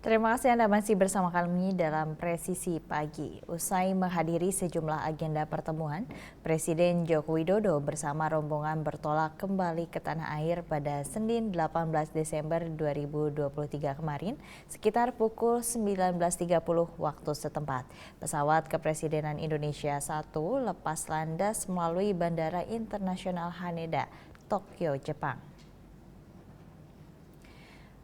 Terima kasih Anda masih bersama kami dalam Presisi Pagi. Usai menghadiri sejumlah agenda pertemuan, Presiden Joko Widodo bersama rombongan bertolak kembali ke tanah air pada Senin 18 Desember 2023 kemarin sekitar pukul 19.30 waktu setempat. Pesawat Kepresidenan Indonesia 1 lepas landas melalui Bandara Internasional Haneda, Tokyo, Jepang.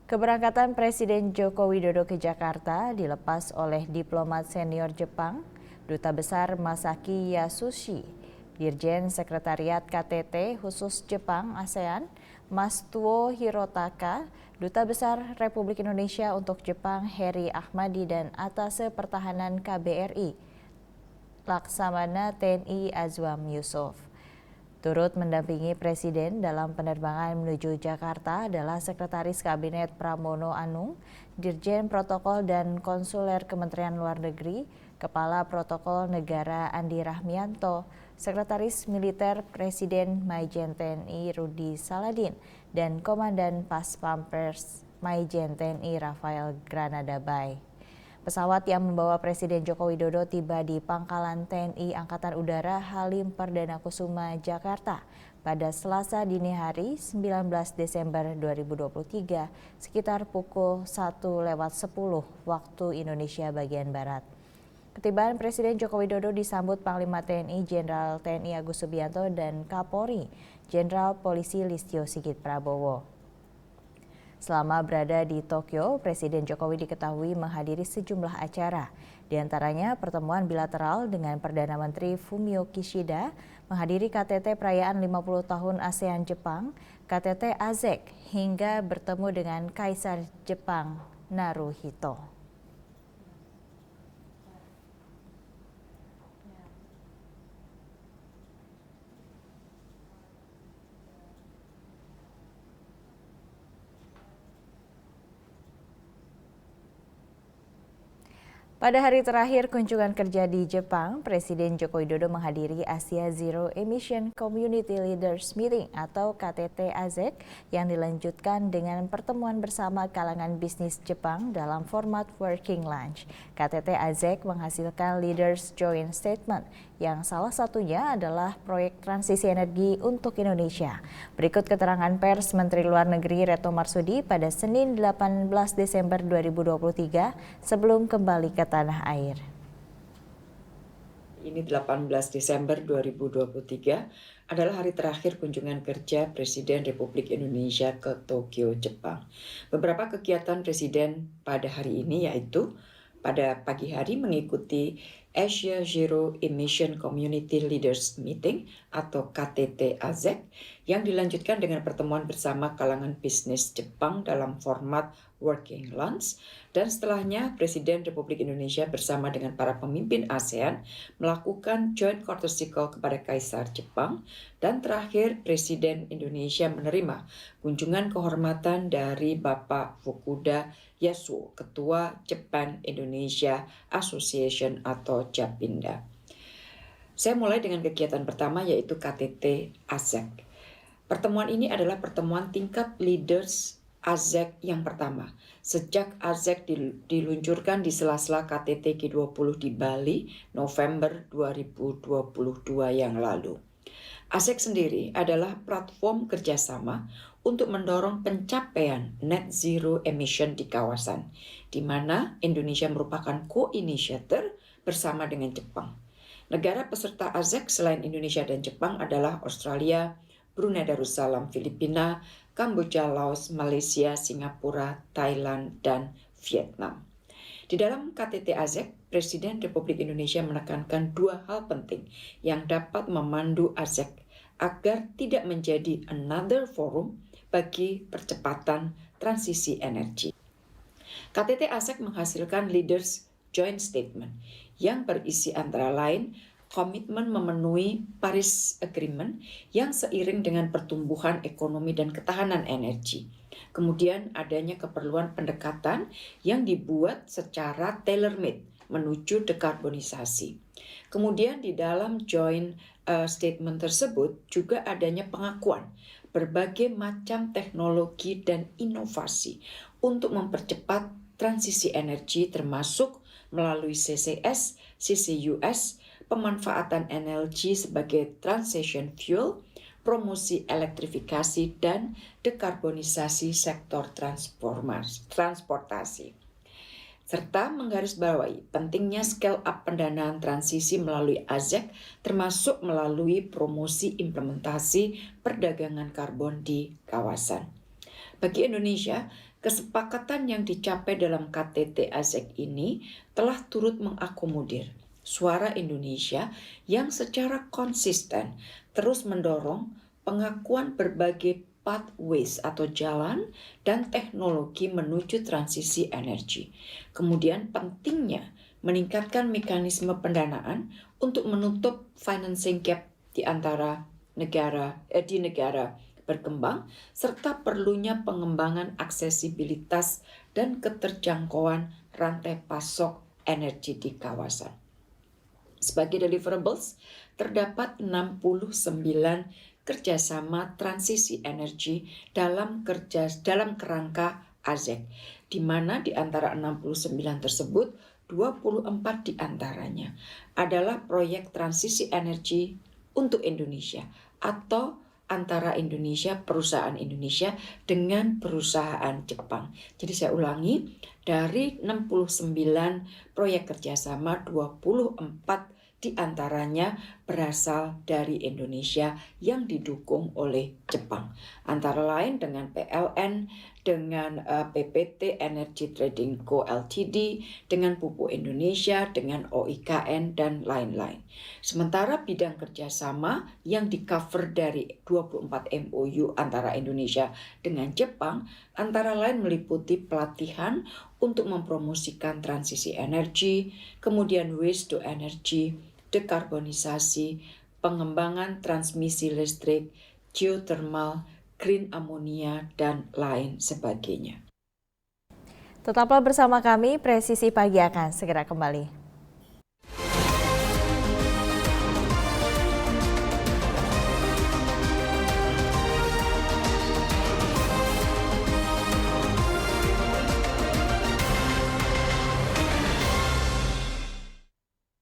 Keberangkatan Presiden Joko Widodo ke Jakarta dilepas oleh diplomat senior Jepang, Duta Besar Masaki Yasushi, Dirjen Sekretariat KTT khusus Jepang ASEAN, Mas Tuo Hirotaka, Duta Besar Republik Indonesia untuk Jepang Heri Ahmadi dan Atase Pertahanan KBRI, Laksamana TNI Azwam Yusuf. Turut mendampingi Presiden dalam penerbangan menuju Jakarta adalah Sekretaris Kabinet Pramono Anung, Dirjen Protokol dan Konsuler Kementerian Luar Negeri, Kepala Protokol Negara Andi Rahmianto, Sekretaris Militer Presiden Maijen TNI Rudi Saladin, dan Komandan Pas Pampers Maijen TNI Rafael Granada Bay. Pesawat yang membawa Presiden Joko Widodo tiba di Pangkalan TNI Angkatan Udara Halim Perdana Kusuma, Jakarta pada Selasa dini hari 19 Desember 2023 sekitar pukul 1:10 waktu Indonesia bagian Barat. Ketibaan Presiden Joko Widodo disambut Panglima TNI Jenderal TNI Agus Subianto dan Kapolri Jenderal Polisi Listio Sigit Prabowo. Selama berada di Tokyo, Presiden Jokowi diketahui menghadiri sejumlah acara, di antaranya pertemuan bilateral dengan Perdana Menteri Fumio Kishida, menghadiri KTT Perayaan 50 tahun ASEAN Jepang, KTT ASEC, hingga bertemu dengan Kaisar Jepang Naruhito. Pada hari terakhir kunjungan kerja di Jepang, Presiden Joko Widodo menghadiri Asia Zero Emission Community Leaders Meeting atau KTT ASEC yang dilanjutkan dengan pertemuan bersama kalangan bisnis Jepang dalam format Working Lunch. KTT ASEC menghasilkan Leaders Joint Statement yang salah satunya adalah proyek transisi energi untuk Indonesia. Berikut keterangan pers Menteri Luar Negeri Retno Marsudi pada Senin 18 Desember 2023 sebelum kembali ke tanah air. Ini 18 Desember 2023 adalah hari terakhir kunjungan kerja Presiden Republik Indonesia ke Tokyo, Jepang. Beberapa kegiatan Presiden pada hari ini yaitu pada pagi hari mengikuti Asia Zero Emission Community Leaders Meeting atau KTT ASEC yang dilanjutkan dengan pertemuan bersama kalangan bisnis Jepang dalam format Working Lunch, dan setelahnya Presiden Republik Indonesia bersama dengan para pemimpin ASEAN melakukan joint courtesy call kepada Kaisar Jepang, dan terakhir Presiden Indonesia menerima kunjungan kehormatan dari Bapak Fukuda Yasuo, Ketua Japan Indonesia Association atau Japinda. Saya mulai dengan kegiatan pertama yaitu KTT ASEC. Pertemuan ini adalah pertemuan tingkat leaders ASEC yang pertama sejak ASEC diluncurkan di sela-sela KTT G20 di Bali November 2022 yang lalu. ASEC sendiri adalah platform kerjasama untuk mendorong pencapaian net zero emission di kawasan, di mana Indonesia merupakan co-initiator bersama dengan Jepang. Negara peserta ASEC selain Indonesia dan Jepang adalah Australia, Brunei Darussalam, Filipina, Kamboja, Laos, Malaysia, Singapura, Thailand, dan Vietnam. Di dalam KTT ASEC, Presiden Republik Indonesia menekankan dua hal penting yang dapat memandu ASEC agar tidak menjadi another forum bagi percepatan transisi energi. KTT ASEC menghasilkan Leaders Joint Statement yang berisi antara lain komitmen memenuhi Paris Agreement yang seiring dengan pertumbuhan ekonomi dan ketahanan energi. Kemudian adanya keperluan pendekatan yang dibuat secara tailor-made menuju dekarbonisasi. Kemudian di dalam joint statement tersebut juga adanya pengakuan berbagai macam teknologi dan inovasi untuk mempercepat transisi energi termasuk melalui CCS, CCUS, pemanfaatan energi sebagai transition fuel, promosi elektrifikasi, dan dekarbonisasi sektor transportasi. Serta menggarisbawahi pentingnya scale up pendanaan transisi melalui AZEC, termasuk melalui promosi implementasi perdagangan karbon di kawasan. Bagi Indonesia, kesepakatan yang dicapai dalam KTT AZEC ini telah turut mengakomodir suara Indonesia yang secara konsisten terus mendorong pengakuan berbagai pathways atau jalan dan teknologi menuju transisi energi. Kemudian pentingnya meningkatkan mekanisme pendanaan untuk menutup financing gap di antara negara berkembang, serta perlunya pengembangan aksesibilitas dan keterjangkauan rantai pasok energi di kawasan. Sebagai deliverables, terdapat 69 kerjasama transisi energi dalam kerangka AZEC, di mana di antara 69 tersebut 24 di antaranya adalah proyek transisi energi untuk Indonesia atau antara perusahaan Indonesia dengan perusahaan Jepang. Jadi saya ulangi, dari 69 proyek kerjasama, 24 di antaranya berasal dari Indonesia yang didukung oleh Jepang. Antara lain dengan PLN, dengan PPT Energy Trading Co. Ltd, dengan Pupuk Indonesia, dengan OIKN, dan lain-lain. Sementara bidang kerjasama yang di-cover dari 24 MOU antara Indonesia dengan Jepang, antara lain meliputi pelatihan untuk mempromosikan transisi energi, kemudian waste to energy, dekarbonisasi, pengembangan transmisi listrik, geothermal, green ammonia, dan lain sebagainya. Tetaplah bersama kami, Presisi Pagi akan segera kembali.